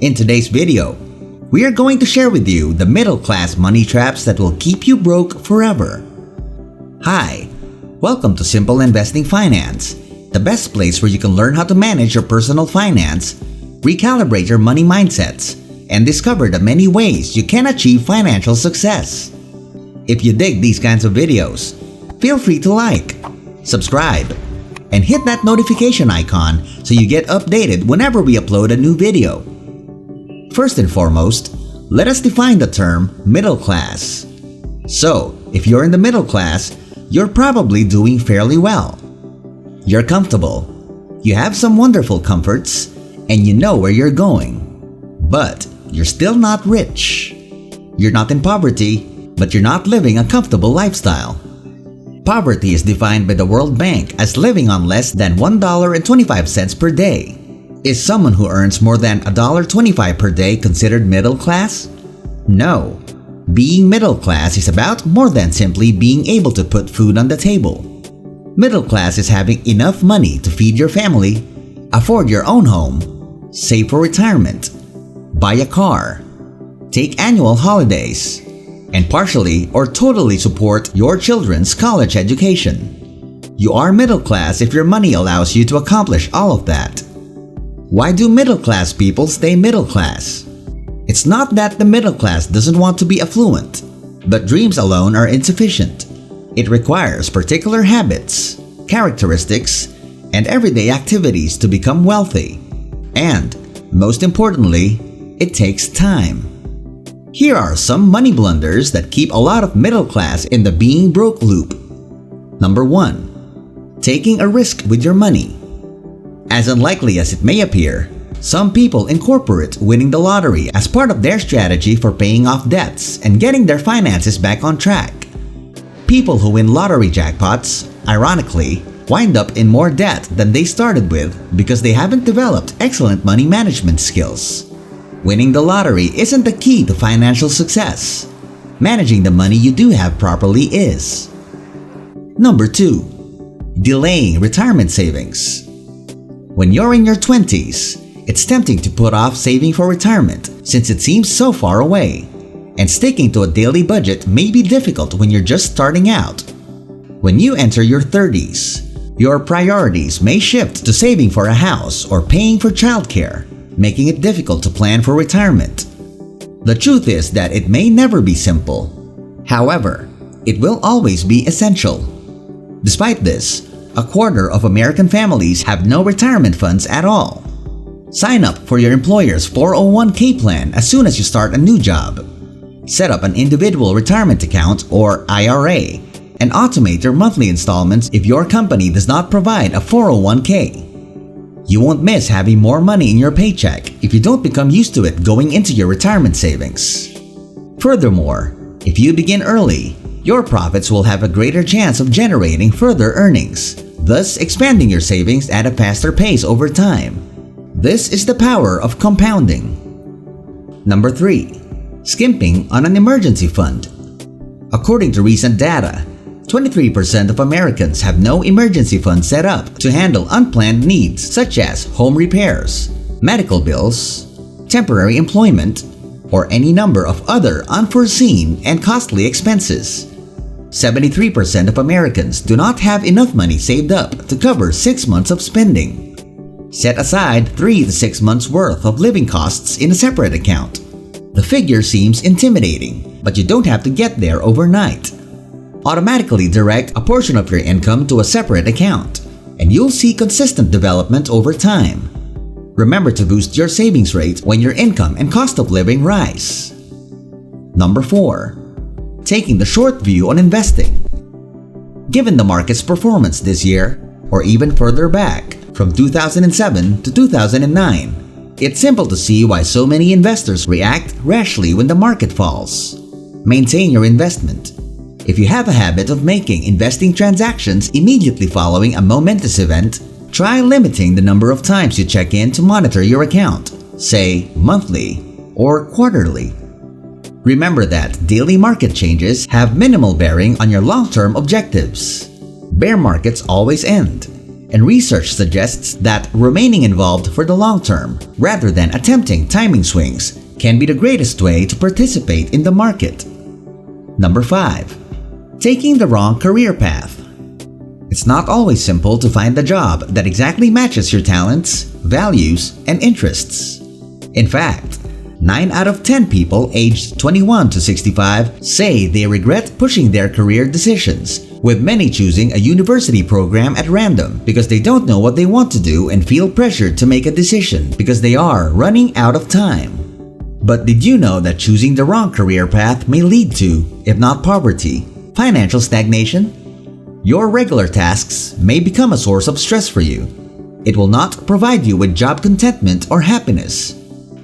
In today's video, we are going to share with you the middle-class money traps that will keep you broke forever. Hi, welcome to Simple Investing Finance, the best place where you can learn how to manage your personal finance, recalibrate your money mindsets, and discover the many ways you can achieve financial success. If you dig these kinds of videos, feel free to like, subscribe, and hit that notification icon so you get updated whenever we upload a new video. First and foremost, let us define the term middle class. So, if you're in the middle class, you're probably doing fairly well. You're comfortable, you have some wonderful comforts, and you know where you're going. But you're still not rich. You're not in poverty, but you're not living a comfortable lifestyle. Poverty is defined by the World Bank as living on less than $1.25 per day. Is someone who earns more than $1.25 per day considered middle class? No. Being middle class is about more than simply being able to put food on the table. Middle class is having enough money to feed your family, afford your own home, save for retirement, buy a car, take annual holidays, and partially or totally support your children's college education. You are middle class if your money allows you to accomplish all of that. Why do middle class people stay middle class? It's not that the middle class doesn't want to be affluent, but dreams alone are insufficient. It requires particular habits, characteristics, and everyday activities to become wealthy. And, most importantly, it takes time. Here are some money blunders that keep a lot of middle class in the being broke loop. Number 1. Taking a risk with your money. As unlikely as it may appear, some people incorporate winning the lottery as part of their strategy for paying off debts and getting their finances back on track. People who win lottery jackpots, ironically, wind up in more debt than they started with because they haven't developed excellent money management skills. Winning the lottery isn't the key to financial success. Managing the money you do have properly is. Number 2. Delaying retirement savings. When you're in your 20s, it's tempting to put off saving for retirement since it seems so far away. And sticking to a daily budget may be difficult when you're just starting out. When you enter your 30s, your priorities may shift to saving for a house or paying for childcare, making it difficult to plan for retirement. The truth is that it may never be simple. However, it will always be essential. Despite this, a quarter of American families have no retirement funds at all. Sign up for your employer's 401k plan as soon as you start a new job. Set up an individual retirement account or IRA and automate your monthly installments if your company does not provide a 401k. You won't miss having more money in your paycheck if you don't become used to it going into your retirement savings. Furthermore, if you begin early, your profits will have a greater chance of generating further earnings, thus expanding your savings at a faster pace over time. This is the power of compounding. Number 3. Skimping on an emergency fund. According to recent data, 23% of Americans have no emergency fund set up to handle unplanned needs such as home repairs, medical bills, temporary employment, or any number of other unforeseen and costly expenses. 73% of Americans do not have enough money saved up to cover 6 months of spending. Set aside 3 to 6 months worth of living costs in a separate account. The figure seems intimidating, but you don't have to get there overnight. Automatically direct a portion of your income to a separate account, and you'll see consistent development over time. Remember to boost your savings rate when your income and cost of living rise. Number 4. Taking the short view on investing. Given the market's performance this year, or even further back, from 2007 to 2009, it's simple to see why so many investors react rashly when the market falls. Maintain your investment. If you have a habit of making investing transactions immediately following a momentous event, try limiting the number of times you check in to monitor your account, say monthly or quarterly. Remember that daily market changes have minimal bearing on your long-term objectives. Bear markets always end, and research suggests that remaining involved for the long term, rather than attempting timing swings, can be the greatest way to participate in the market. Number 5. Taking the wrong career path. It's not always simple to find the job that exactly matches your talents, values, and interests. In fact, 9 out of 10 people aged 21 to 65 say they regret pushing their career decisions, with many choosing a university program at random because they don't know what they want to do and feel pressured to make a decision because they are running out of time. But did you know that choosing the wrong career path may lead to, if not poverty, financial stagnation? Your regular tasks may become a source of stress for you. It will not provide you with job contentment or happiness.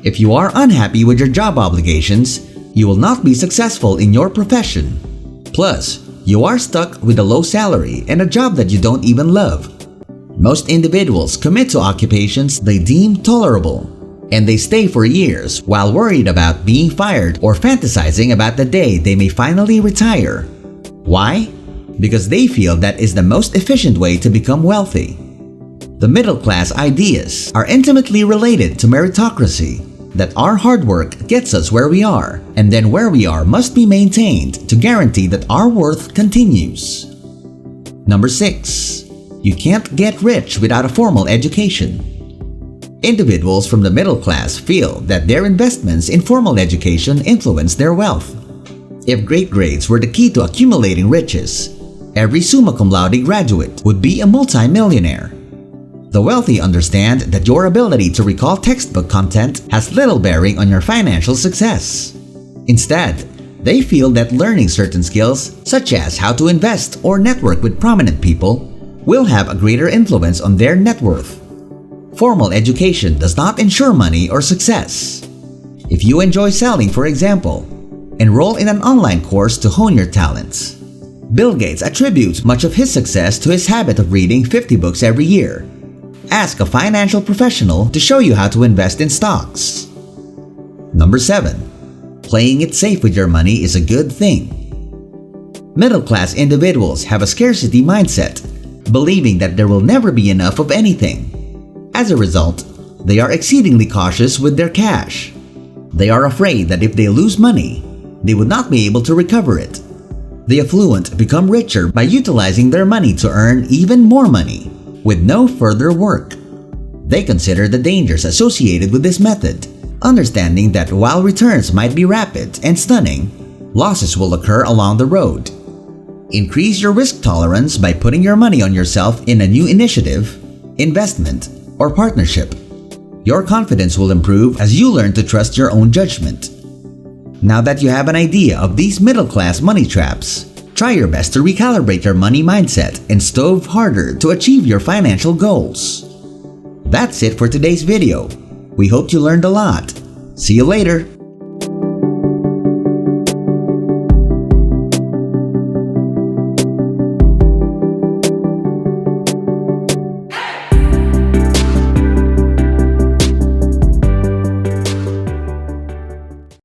If you are unhappy with your job obligations, you will not be successful in your profession. Plus, you are stuck with a low salary and a job that you don't even love. Most individuals commit to occupations they deem tolerable, and they stay for years while worried about being fired or fantasizing about the day they may finally retire. Why? Because they feel that is the most efficient way to become wealthy. The middle class ideas are intimately related to meritocracy, that our hard work gets us where we are, and then where we are must be maintained to guarantee that our worth continues. Number 6. You can't get rich without a formal education. Individuals from the middle class feel that their investments in formal education influence their wealth. If great grades were the key to accumulating riches, every summa cum laude graduate would be a multi-millionaire. The wealthy understand that your ability to recall textbook content has little bearing on your financial success. Instead, they feel that learning certain skills, such as how to invest or network with prominent people, will have a greater influence on their net worth. Formal education does not ensure money or success. If you enjoy selling, for example, enroll in an online course to hone your talents. Bill Gates attributes much of his success to his habit of reading 50 books every year. Ask a financial professional to show you how to invest in stocks. Number 7. Playing it safe with your money is a good thing. Middle-class individuals have a scarcity mindset, believing that there will never be enough of anything. As a result, they are exceedingly cautious with their cash. They are afraid that if they lose money, they would not be able to recover it. The affluent become richer by utilizing their money to earn even more money, with no further work. They consider the dangers associated with this method, understanding that while returns might be rapid and stunning, losses will occur along the road. Increase your risk tolerance by putting your money on yourself in a new initiative, investment, or partnership. Your confidence will improve as you learn to trust your own judgment. Now that you have an idea of these middle-class money traps, try your best to recalibrate your money mindset and stove harder to achieve your financial goals. That's it for today's video. We hope you learned a lot. See you later.